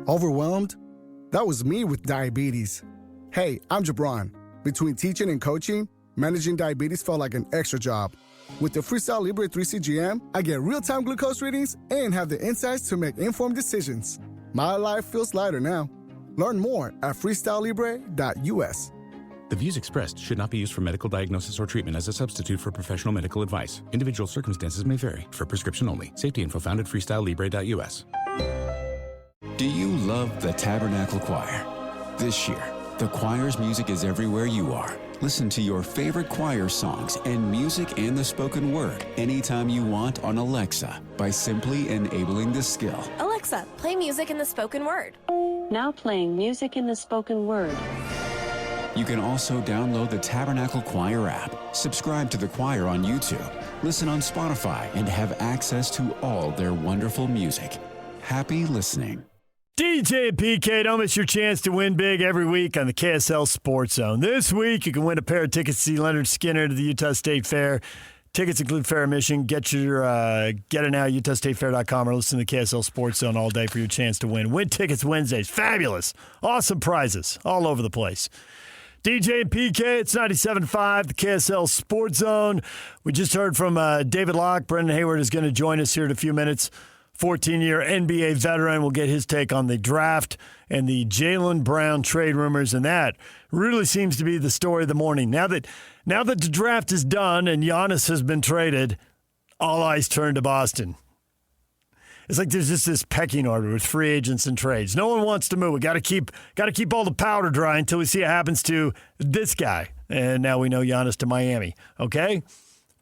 Overwhelmed? That was me with diabetes. Hey, I'm Jabron. Between teaching and coaching, managing diabetes felt like an extra job. With the Freestyle Libre 3 CGM, I get real-time glucose readings and have the insights to make informed decisions. My life feels lighter now. Learn more at freestylelibre.us. The views expressed should not be used for medical diagnosis or treatment as a substitute for professional medical advice. Individual circumstances may vary. For prescription only. Safety info found at freestylelibre.us. Do you love the Tabernacle Choir? This year, the choir's music is everywhere you are. Listen to your favorite choir songs and music and the spoken word anytime you want on Alexa by simply enabling the skill. Alexa, play music in the spoken word. Now playing music in the spoken word. You can also download the Tabernacle Choir app, subscribe to the choir on YouTube, listen on Spotify, and have access to all their wonderful music. Happy listening. DJ and PK, don't miss your chance to win big every week on the KSL Sports Zone. This week, you can win a pair of tickets to see Leonard Skinner to the Utah State Fair. Tickets include fair admission. Get it now, utahstatefair.com, or listen to the KSL Sports Zone all day for your chance to win. Win tickets Wednesdays. Fabulous. Awesome prizes all over the place. DJ and PK, it's 97.5, the KSL Sports Zone. We just heard from David Locke. Brendan Haywood is going to join us here in a few minutes. 14-year NBA veteran will get his take on the draft and the Jaylen Brown trade rumors, and that really seems to be the story of the morning. Now that the draft is done and Giannis has been traded, all eyes turn to Boston. It's like there's just this pecking order with free agents and trades. No one wants to move. We got to keep all the powder dry until we see what happens to this guy. And now we know Giannis to Miami. Okay,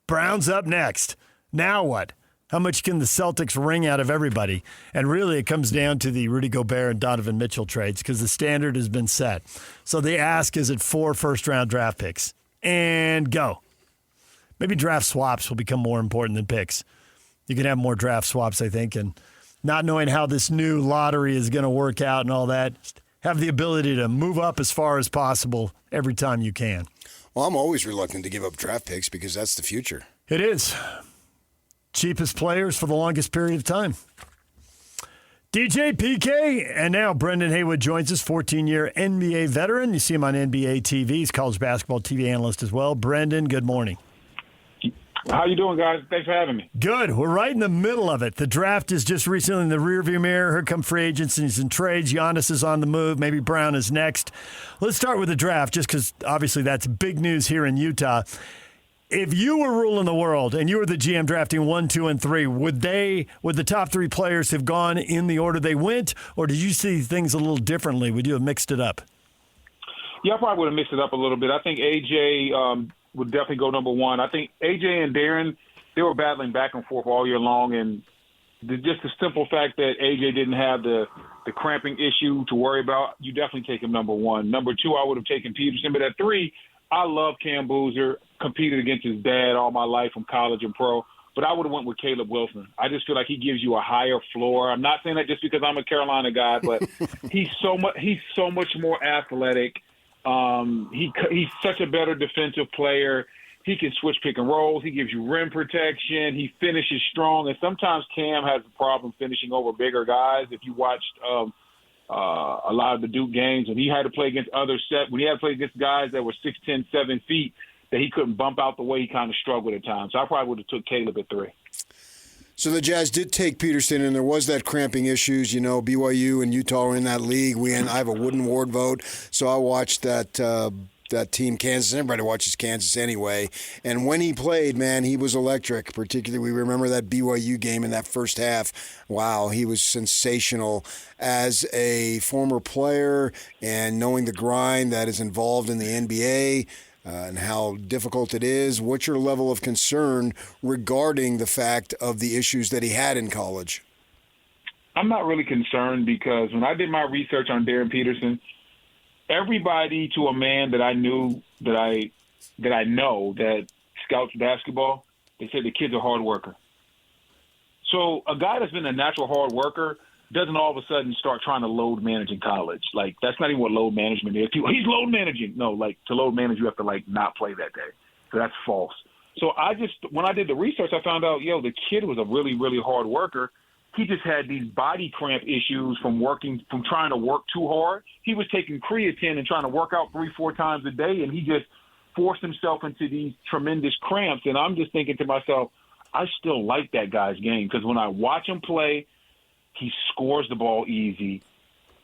Brown's up next. Now what? How much can the Celtics wring out of everybody? And really, it comes down to the Rudy Gobert and Donovan Mitchell trades because the standard has been set. So the ask is at 4 first-round draft picks. And go. Maybe draft swaps will become more important than picks. You can have more draft swaps, I think, and not knowing how this new lottery is going to work out and all that, just have the ability to move up as far as possible every time you can. Well, I'm always reluctant to give up draft picks because that's the future. It is. Cheapest players for the longest period of time. DJ PK, and now Brendan Haywood joins us, 14-year NBA veteran. You see him on NBA TV. He's college basketball TV analyst as well. Brendan, good morning. How you doing, guys? Thanks for having me. Good. We're right in the middle of it. The draft is just recently in the rearview mirror. Here come free agencies and trades. Giannis is on the move. Maybe Brown is next. Let's start with the draft, just because obviously that's big news here in Utah. If you were ruling the world and you were the GM drafting 1, 2, and 3, would the top 3 players have gone in the order they went, or did you see things a little differently? Would you have mixed it up? Yeah, I probably would have mixed it up a little bit. I think AJ would definitely go number 1. I think AJ and Darryn, they were battling back and forth all year long, and just the simple fact that AJ didn't have the cramping issue to worry about, you definitely take him number 1. Number 2, I would have taken Peterson, but at 3, I love Cam Boozer. Competed against his dad all my life from college and pro, but I would have went with Caleb Wilson. I just feel like he gives you a higher floor. I'm not saying that just because I'm a Carolina guy, but he's so much more athletic. He's such a better defensive player. He can switch pick and rolls. He gives you rim protection. He finishes strong, and sometimes Cam has a problem finishing over bigger guys. If you watched a lot of the Duke games, and he had to play against when he had to play against guys that were 6'10", 7 feet, that he couldn't bump out the way, he kind of struggled at times. So I probably would have took Caleb at 3. So the Jazz did take Peterson, and there was that cramping issues. You know, BYU and Utah are in that league. I have a wooden ward vote, so I watched that team, Kansas. Everybody watches Kansas anyway. And when he played, man, he was electric. Particularly, we remember that BYU game in that first half. Wow, he was sensational. As a former player and knowing the grind that is involved in the NBA, and how difficult it is, what's your level of concern regarding the fact of the issues that he had in college? I'm not really concerned because when I did my research on Darryn Peterson, everybody to a man that I knew that I know that scouts basketball, they said the kid's a hard worker. So a guy that's been a natural hard worker doesn't all of a sudden start trying to load manage in college. Like, that's not even what load management is. He's load managing. No, like, to load manage, you have to, like, not play that day. So that's false. So when I did the research, I found out, the kid was a really, really hard worker. he just had these body cramp issues from trying to work too hard. He was taking creatine and trying to work out 3-4 times a day, and he just forced himself into these tremendous cramps. And I'm just thinking to myself, I still like that guy's game because when I watch him play, he scores the ball easy.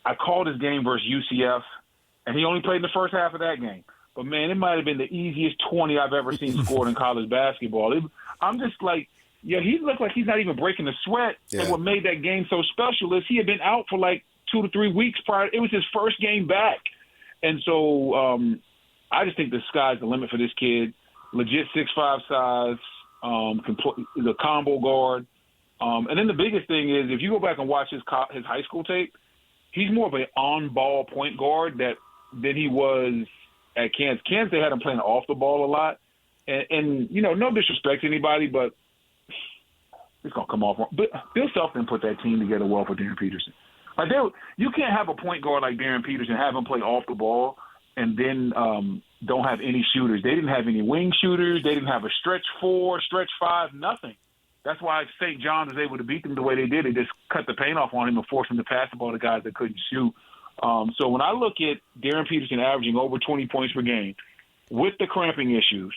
I called his game versus UCF, and he only played in the first half of that game. But, man, it might have been the easiest 20 I've ever seen scored in college basketball. I'm just like, yeah, he looked like he's not even breaking a sweat. Yeah. And what made that game so special is he had been out for like 2 to 3 weeks prior. It was his first game back. And so I just think the sky's the limit for this kid. Legit 6'5" size, the combo guard. And then the biggest thing is if you go back and watch his high school tape, he's more of an on-ball point guard than he was at Kansas. Kansas, they had him playing off the ball a lot. And you know, no disrespect to anybody, but it's going to come off wrong. But Bill Self didn't put that team together well for Darryn Peterson. Like you can't have a point guard like Darryn Peterson, have him play off the ball, and then don't have any shooters. They didn't have any wing shooters. They didn't have a stretch 4, stretch 5, nothing. That's why St. John's was able to beat them the way they did. They just cut the paint off on him and forced him to pass the ball to guys that couldn't shoot. So when I look at Darryn Peterson averaging over 20 points per game with the cramping issues,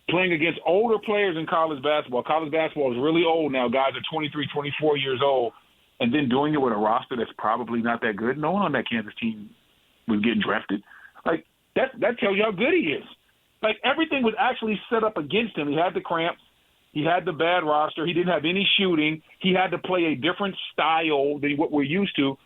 playing against older players in college basketball. College basketball is really old now. Guys are 23, 24 years old, and then doing it with a roster that's probably not that good. No one on that Kansas team was getting drafted. Like, that tells you how good he is. Like, everything was actually set up against him. He had the cramps. He had the bad roster. He didn't have any shooting. He had to play a different style than what we're used to.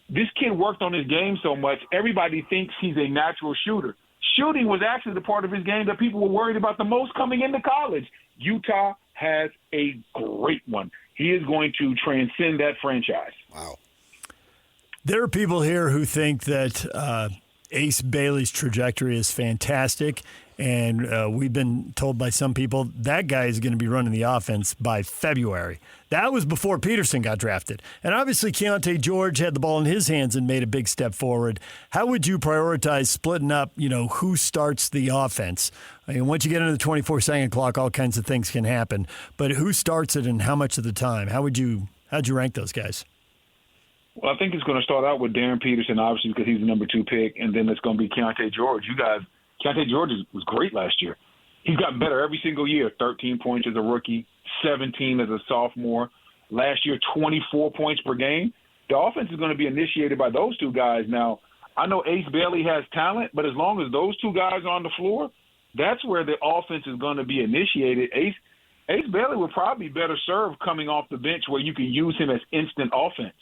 This kid worked on his game so much, everybody thinks he's a natural shooter. Shooting was actually the part of his game that people were worried about the most coming into college. Utah has a great one. He is going to transcend that franchise. Wow. There are people here who think that Ace Bailey's trajectory is fantastic, and we've been told by some people that guy is going to be running the offense by February. That was before Peterson got drafted. And obviously Keontae George had the ball in his hands and made a big step forward. How would you prioritize splitting up, who starts the offense? I mean, once you get into the 24-second clock, all kinds of things can happen. But who starts it and how much of the time? How'd you rank those guys? Well, I think it's going to start out with Darryn Peterson, obviously, because he's the number 2 pick, and then it's going to be Keontae George. Keontae George was great last year. He's gotten better every single year. 13 points as a rookie, 17 as a sophomore. Last year, 24 points per game. The offense is going to be initiated by those two guys. Now, I know Ace Bailey has talent, but as long as those two guys are on the floor, that's where the offense is going to be initiated. Ace Bailey will probably be better served coming off the bench where you can use him as instant offense.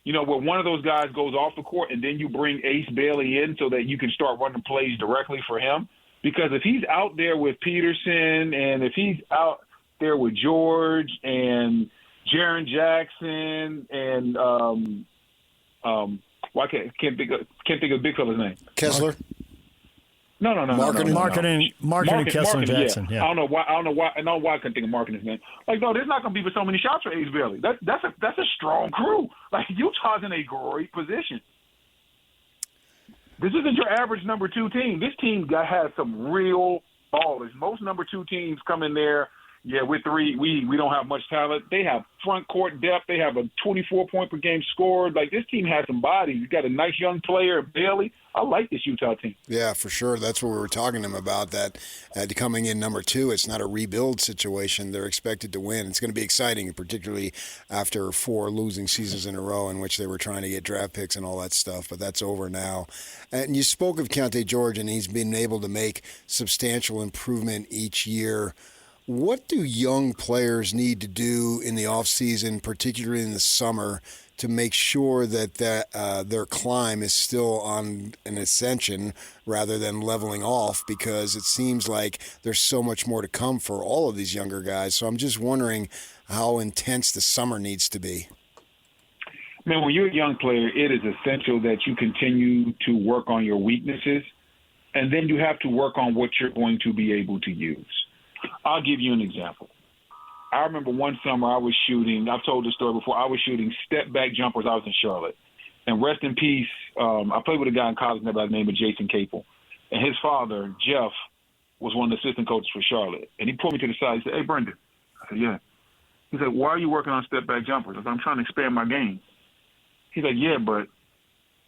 Where one of those guys goes off the court and then you bring Ace Bailey in so that you can start running plays directly for him. Because if he's out there with Peterson and if he's out there with George and Jaren Jackson and can't think of the big fella's name. Kessler. No. Marketing Kessler Jackson. Yeah. I don't know why I couldn't think of marketing name. Like, no, there's not going to be so many shots for Ace Bailey. That's a strong crew. Like, Utah's in a great position. This isn't your average number 2 team. This team has some real ballers. Most number 2 teams come in there. Yeah, we're 3. We don't have much talent. They have front court depth. They have a 24-point per game scored. Like, this team has some bodies. You got a nice young player, Bailey. I like this Utah team. Yeah, for sure. That's what we were talking to him about, that coming in number 2, it's not a rebuild situation. They're expected to win. It's going to be exciting, particularly after 4 losing seasons in a row in which they were trying to get draft picks and all that stuff, but that's over now. And you spoke of Keontae George, and he's been able to make substantial improvement each year. What do young players need to do in the offseason, particularly in the summer, to make sure that their climb is still on an ascension rather than leveling off? Because it seems like there's so much more to come for all of these younger guys. So I'm just wondering how intense the summer needs to be. Man, when you're a young player, it is essential that you continue to work on your weaknesses, and then you have to work on what you're going to be able to use. I'll give you an example. I remember one summer I was shooting, I've told this story before, I was shooting step-back jumpers. I was in Charlotte. And rest in peace, I played with a guy in college by the name of Jason Capel. And his father, Jeff, was one of the assistant coaches for Charlotte. And he pulled me to the side and said, "Hey, Brendan." I said, "Yeah." He's like, why are you working on step-back jumpers? I said, I'm trying to expand my game. He's like, yeah, but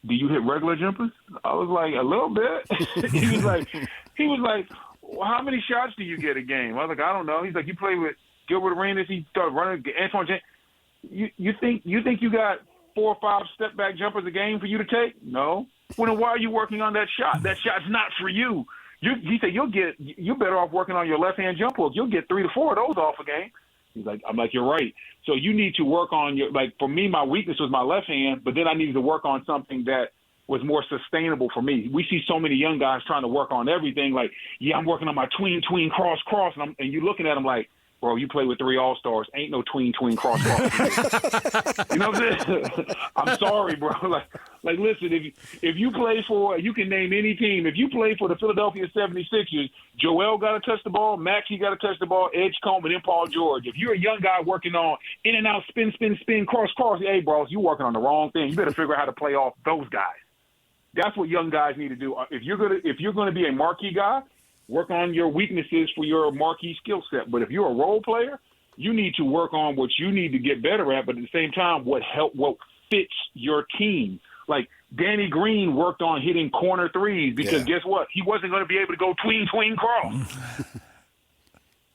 do you hit regular jumpers? I was like, a little bit. He was like, well, how many shots do you get a game? I was like, I don't know. He's like, you play with Gilbert Arenas. He started running Antoine James. You think you got 4 or 5 step-back jumpers a game for you to take? No. Well, then why are you working on that shot? That shot's not for you. He said, you're better off working on your left-hand jump hook. You'll get 3 to 4 of those off a game. He's like, I'm like, you're right. So you need to work on for me, my weakness was my left hand, but then I needed to work on something that was more sustainable for me. We see so many young guys trying to work on everything. Like, yeah, I'm working on my tween, cross, and you're looking at them like, bro, you play with 3 All-Stars. Ain't no tween, cross. You know what I'm saying? I'm sorry, bro. Like, listen, if you play for, you can name any team. If you play for the Philadelphia 76ers, Joel got to touch the ball, Maxey got to touch the ball, Edgecombe, and then Paul George. If you're a young guy working on in and out, spin, cross, hey, bro, you're working on the wrong thing. You better figure out how to play off those guys. That's what young guys need to do. If you're gonna be a marquee guy, work on your weaknesses for your marquee skill set. But if you're a role player, you need to work on what you need to get better at, but at the same time, what fits your team. Like Danny Green worked on hitting corner threes because guess what? He wasn't going to be able to go tween, cross.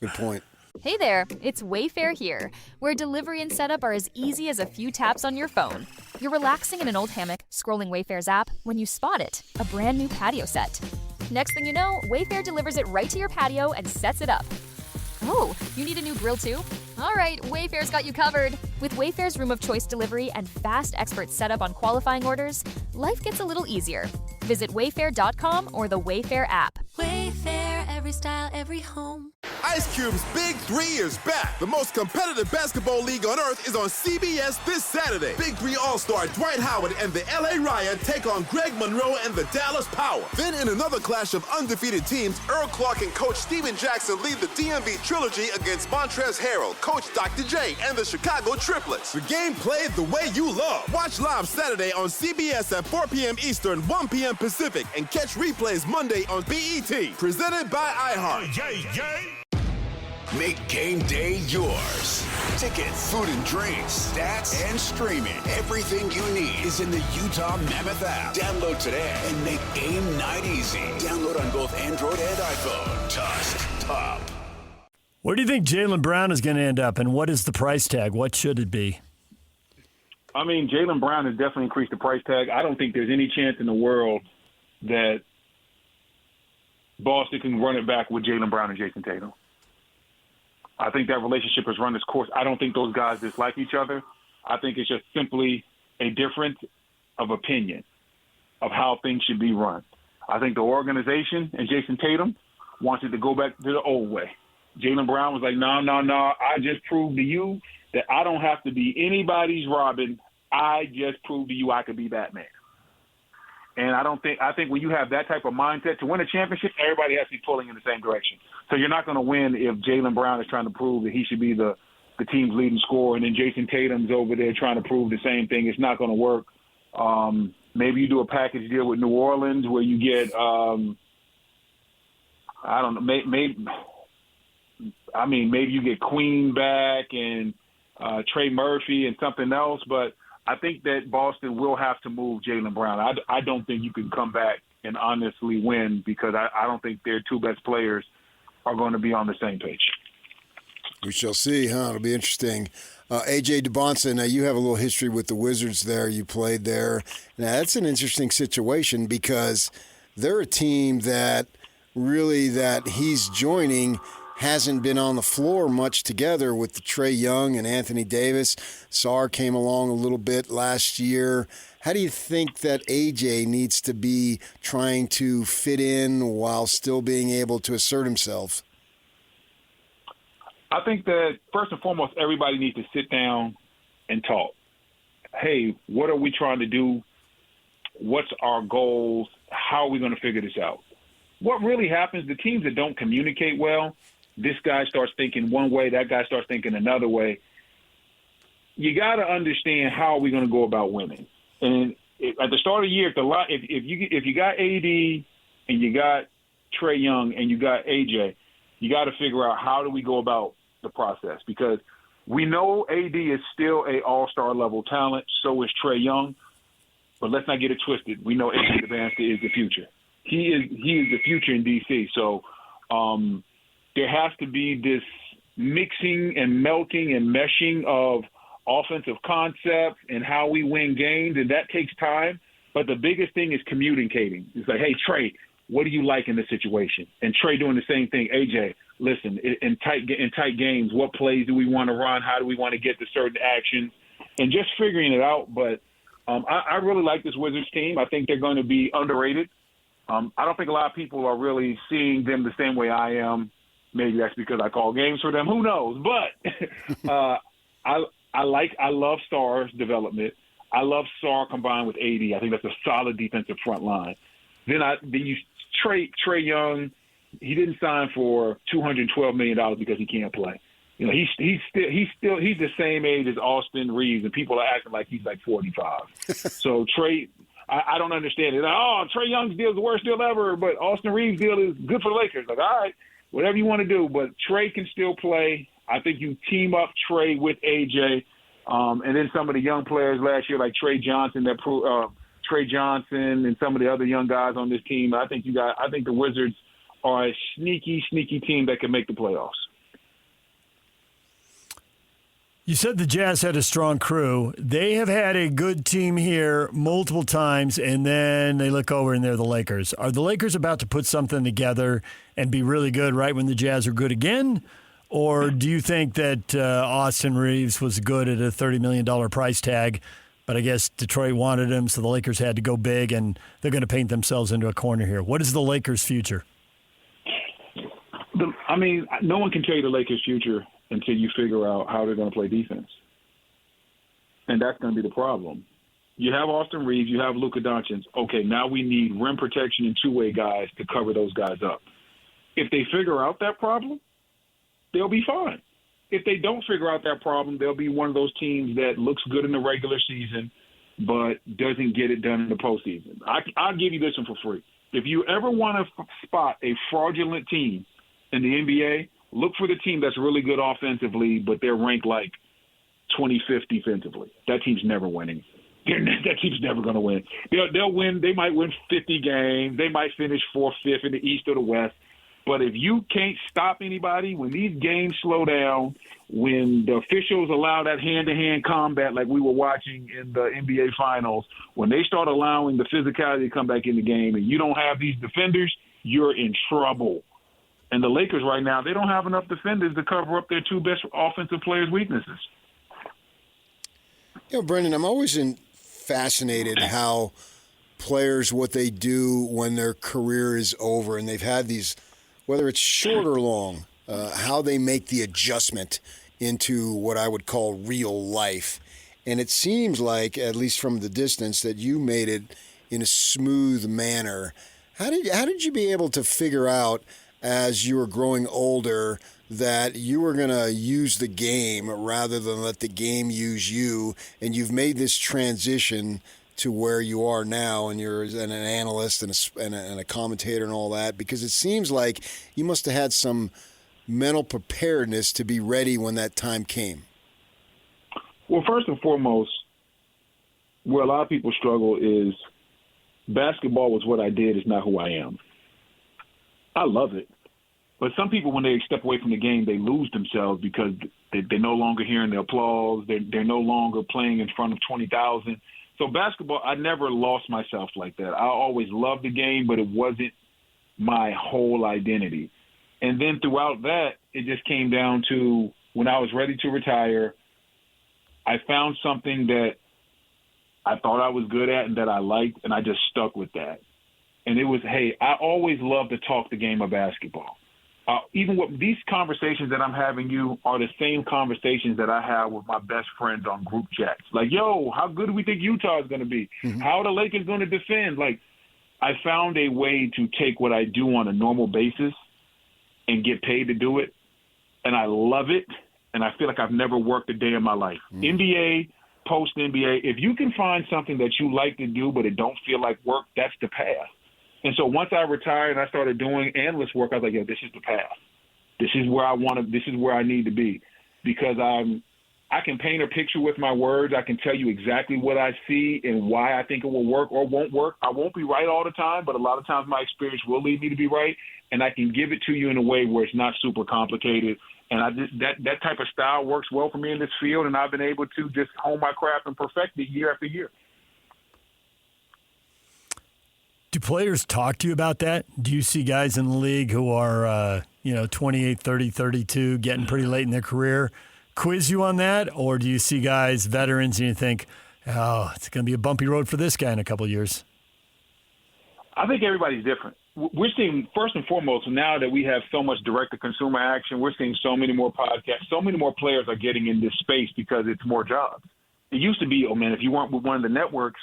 Good point. Hey there, it's Wayfair here, where delivery and setup are as easy as a few taps on your phone. You're relaxing in an old hammock, scrolling Wayfair's app, when you spot it, a brand new patio set. Next thing you know, Wayfair delivers it right to your patio and sets it up. Oh, you need a new grill too? All right, Wayfair's got you covered. With Wayfair's Room of Choice delivery and fast expert setup on qualifying orders, life gets a little easier. Visit wayfair.com or the Wayfair app. Wayfair, every style, every home. Ice Cube's Big 3 is back. The most competitive basketball league on earth is on CBS this Saturday. Big 3 All-Star Dwight Howard and the LA Riot take on Greg Monroe and the Dallas Power. Then in another clash of undefeated teams, Earl Clark and Coach Steven Jackson lead the DMV Trilogy against Montrezl Harrell, Coach Dr. J, and the Chicago Triplets. The game played the way you love. Watch live Saturday on CBS at 4 p.m. Eastern, 1 p.m. Pacific, and catch replays Monday on BET. Presented by iHeart. Make game day yours. Tickets, food and drinks, stats, and streaming. Everything you need is in the Utah Mammoth app. Download today and make game night easy. Download on both Android and iPhone. Just top. Where do you think Jaylen Brown is going to end up, and what is the price tag? What should it be? I mean, Jaylen Brown has definitely increased the price tag. I don't think there's any chance in the world that Boston can run it back with Jaylen Brown and Jason Tatum. I think that relationship has run its course. I don't think those guys dislike each other. I think it's just simply a difference of opinion of how things should be run. I think the organization and Jason Tatum wanted to go back to the old way. Jaylen Brown was like, no. I just proved to you that I don't have to be anybody's Robin. I just proved to you I could be Batman. And I think when you have that type of mindset to win a championship, everybody has to be pulling in the same direction. So you're not going to win if Jaylen Brown is trying to prove that he should be the team's leading scorer, and then Jason Tatum's over there trying to prove the same thing. It's not going to work. Maybe you do a package deal with New Orleans where you get, I don't know, maybe you get Queen back and Trey Murphy and something else, but I think that Boston will have to move Jaylen Brown. I don't think you can come back and honestly win because I don't think their 2 best players are going to be on the same page. We shall see, huh? It'll be interesting. A.J. DeBonson, now you have a little history with the Wizards there. You played there. Now, that's an interesting situation because they're a team that he's joining hasn't been on the floor much together with the Trae Young and Anthony Davis. Sarr came along a little bit last year. How do you think that AJ needs to be trying to fit in while still being able to assert himself? I think that, first and foremost, everybody needs to sit down and talk. Hey, what are we trying to do? What's our goals? How are we going to figure this out? What really happens, the teams that don't communicate well, this guy starts thinking one way, that guy starts thinking another way. You got to understand how are we going to go about winning. And at the start of the year, if you got AD and you got Trae Young and you got AJ, you got to figure out how do we go about the process. Because We know AD is still a all-star level talent. So is Trae Young. But let's not get it twisted. We know AD Devanska is the future. He is the future in DC. So there has to be this mixing and melting and meshing of offensive concepts and how we win games, and that takes time. But the biggest thing is communicating. It's like, hey, Trae, what do you like in this situation? And Trae doing the same thing. AJ, listen, in tight games, what plays do we want to run? How do we want to get to certain actions? And just figuring it out. But I really like this Wizards team. I think they're going to be underrated. I don't think a lot of people are really seeing them the same way I am. Maybe that's because I call games for them. Who knows? But I love Starr's development. I love Starr combined with AD. I think that's a solid defensive front line. Then you Trae Young. He didn't sign for $212 million because he can't play. You know, he's the same age as Austin Reeves, and people are acting like he's like 45. So Trae, I don't understand it. Oh, Trae Young's deal is the worst deal ever, but Austin Reeves' deal is good for the Lakers. Like, all right, whatever you want to do, but Trae can still play. I think you team up Trae with AJ, and then some of the young players last year, like Trey Johnson, and some of the other young guys on this team. I think the Wizards are a sneaky team that can make the playoffs. You said the Jazz had a strong crew. They have had a good team here multiple times, and then they look over and they're the Lakers. Are the Lakers about to put something together and be really good right when the Jazz are good again? Or do you think that Austin Reeves was good at a $30 million price tag, but I guess Detroit wanted him, so the Lakers had to go big, and they're going to paint themselves into a corner here? What is the Lakers' future? No one can tell you the Lakers' future until you figure out how they're going to play defense. And that's going to be the problem. You have Austin Reeves, you have Luka Doncic. Okay, now we need rim protection and two-way guys to cover those guys up. If they figure out that problem, they'll be fine. If they don't figure out that problem, they'll be one of those teams that looks good in the regular season but doesn't get it done in the postseason. I'll give you this one for free. If you ever want to spot a fraudulent team in the NBA, look for the team that's really good offensively, but they're ranked like 25th defensively. That team's never winning. That team's never going to win. They'll win. They might win 50 games. They might finish 4th, 5th in the East or the West. But if you can't stop anybody, when these games slow down, when the officials allow that hand-to-hand combat like we were watching in the NBA Finals, when they start allowing the physicality to come back in the game and you don't have these defenders, you're in trouble. And the Lakers right now, they don't have enough defenders to cover up their two best offensive players' weaknesses. Brendan, I'm always fascinated how players, what they do when their career is over and they've had these, whether it's short or long, how they make the adjustment into what I would call real life. And it seems like, at least from the distance, that you made it in a smooth manner. How did you be able to figure out, as you were growing older, that you were going to use the game rather than let the game use you, and you've made this transition to where you are now, and you're an analyst and a commentator and all that? Because it seems like you must have had some mental preparedness to be ready when that time came. Well, first and foremost, where a lot of people struggle is basketball was what I did, is not who I am. I love it. But some people, when they step away from the game, they lose themselves because they're no longer hearing the applause. They're no longer playing in front of 20,000. So basketball, I never lost myself like that. I always loved the game, but it wasn't my whole identity. And then throughout that, it just came down to when I was ready to retire, I found something that I thought I was good at and that I liked, and I just stuck with that. And it was, hey, I always loved to talk the game of basketball. Even what these conversations that I'm having you are the same conversations that I have with my best friends on group chats. Like, yo, how good do we think Utah is going to be? Mm-hmm. How are the Lakers going to defend? Like, I found a way to take what I do on a normal basis and get paid to do it. And I love it. And I feel like I've never worked a day in my life. Mm-hmm. NBA, post-NBA, if you can find something that you like to do but it don't feel like work, that's the path. And so once I retired and I started doing analyst work, I was like, this is the path. This is where I want to. This is where I need to be, because I'm I can paint a picture with my words. I can tell you exactly what I see and why I think it will work or won't work. I won't be right all the time, but a lot of times my experience will lead me to be right, and I can give it to you in a way where it's not super complicated. And that type of style works well for me in this field, and I've been able to just hone my craft and perfect it year after year. Do players talk to you about that? Do you see guys in the league who are, 28, 30, 32, getting pretty late in their career, quiz you on that? Or do you see guys, veterans, and you think, oh, it's going to be a bumpy road for this guy in a couple of years? I think everybody's different. We're seeing, first and foremost, now that we have so much direct-to-consumer action, we're seeing so many more podcasts, so many more players are getting in this space because it's more jobs. It used to be, oh, man, if you weren't with one of the networks,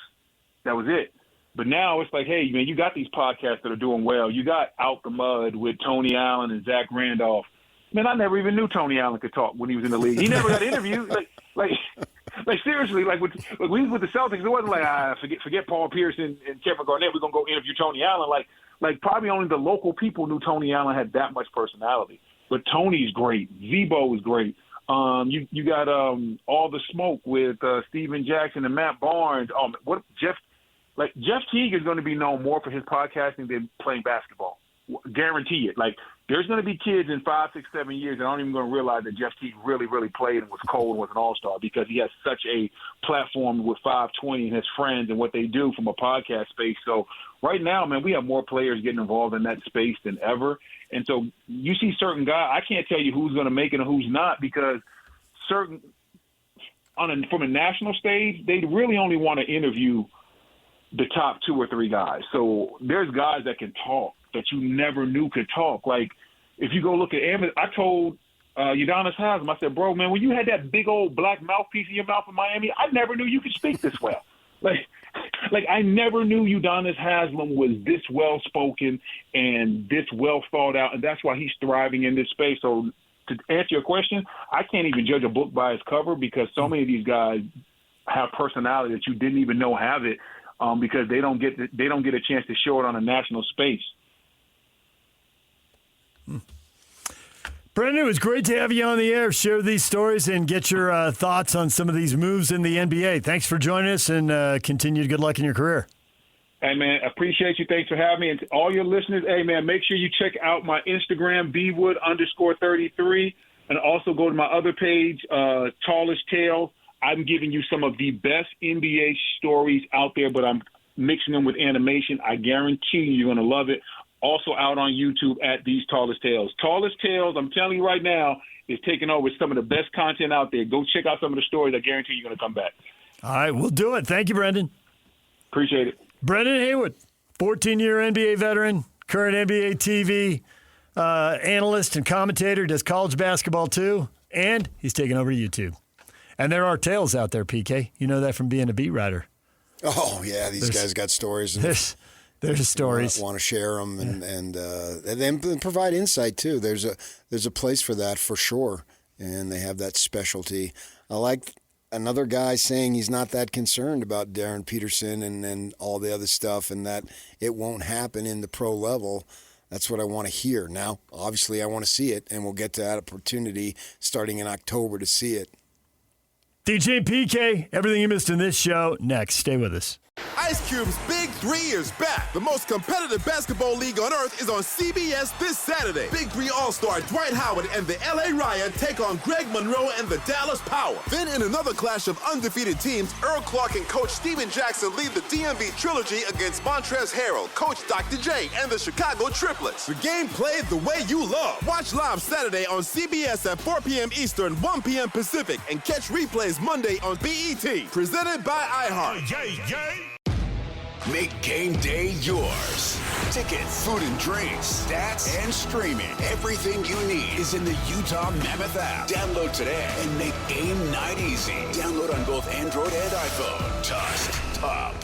that was it. But now it's like, hey, man, you got these podcasts that are doing well. You got Out the Mud with Tony Allen and Zach Randolph. Man, I never even knew Tony Allen could talk when he was in the league. He never got interviewed. Like seriously, when we was with the Celtics, it wasn't like, forget Paul Pierce and Kevin Garnett. We're gonna go interview Tony Allen. Like probably only the local people knew Tony Allen had that much personality. But Tony's great. Zebo is great. You got All the Smoke with Steven Jackson and Matt Barnes. Jeff Teague is going to be known more for his podcasting than playing basketball. Guarantee it. Like, there's going to be kids in 5, 6, 7 years that aren't even going to realize that Jeff Teague really, really played and was cold and was an all-star because he has such a platform with 520 and his friends and what they do from a podcast space. So right now, man, we have more players getting involved in that space than ever. And so you see certain guys, I can't tell you who's going to make it and who's not because from a national stage, they really only want to interview the top 2 or 3 guys. So there's guys that can talk that you never knew could talk. Like, if you go look at I told Udonis Haslem, I said, bro, man, when you had that big old black mouthpiece in your mouth in Miami, I never knew you could speak this well. Like I never knew Udonis Haslem was this well-spoken and this well thought out, and that's why he's thriving in this space. So to answer your question, I can't even judge a book by its cover because so many of these guys have personality that you didn't even know have it. Because they don't get a chance to show it on a national space. Brendan, it was great to have you on the air, share these stories, and get your thoughts on some of these moves in the NBA. Thanks for joining us, and continued good luck in your career. Hey, man, appreciate you. Thanks for having me. And to all your listeners, hey, man, make sure you check out my Instagram, bwood_33, and also go to my other page, Tallest Tales. I'm giving you some of the best NBA stories out there, but I'm mixing them with animation. I guarantee you're going to love it. Also out on YouTube at These Tallest Tales. Tallest Tales, I'm telling you right now, is taking over some of the best content out there. Go check out some of the stories. I guarantee you're going to come back. All right, we'll do it. Thank you, Brendan. Appreciate it. Brendan Haywood, 14-year NBA veteran, current NBA TV analyst and commentator, does college basketball too, and he's taking over YouTube. And there are tales out there, PK. You know that from being a beat writer. Oh, yeah, these guys got stories. There's stories. Want to share them and then provide insight, too. There's a place for that for sure, and they have that specialty. I like another guy saying he's not that concerned about Darryn Peterson and all the other stuff and that it won't happen in the pro level. That's what I want to hear. Now, obviously, I want to see it, and we'll get to that opportunity starting in October to see it. DJ and PK, everything you missed in this show, next. Stay with us. Ice Cube's Big 3 is back. The most competitive basketball league on earth is on CBS this Saturday. Big 3 All-Star Dwight Howard and the LA Riot take on Greg Monroe and the Dallas Power. Then in another clash of undefeated teams, Earl Clark and Coach Steven Jackson lead the DMV trilogy against Montrezl Harrell, Coach Dr. J, and the Chicago Triplets. The game played the way you love. Watch live Saturday on CBS at 4 p.m. Eastern, 1 p.m. Pacific, and catch replays Monday on BET. Presented by iHeart. Make game day yours. Tickets, food and drinks, stats, and streaming. Everything you need is in the Utah Mammoth app. Download today and make game night easy. Download on both Android and iPhone. Tusk Top.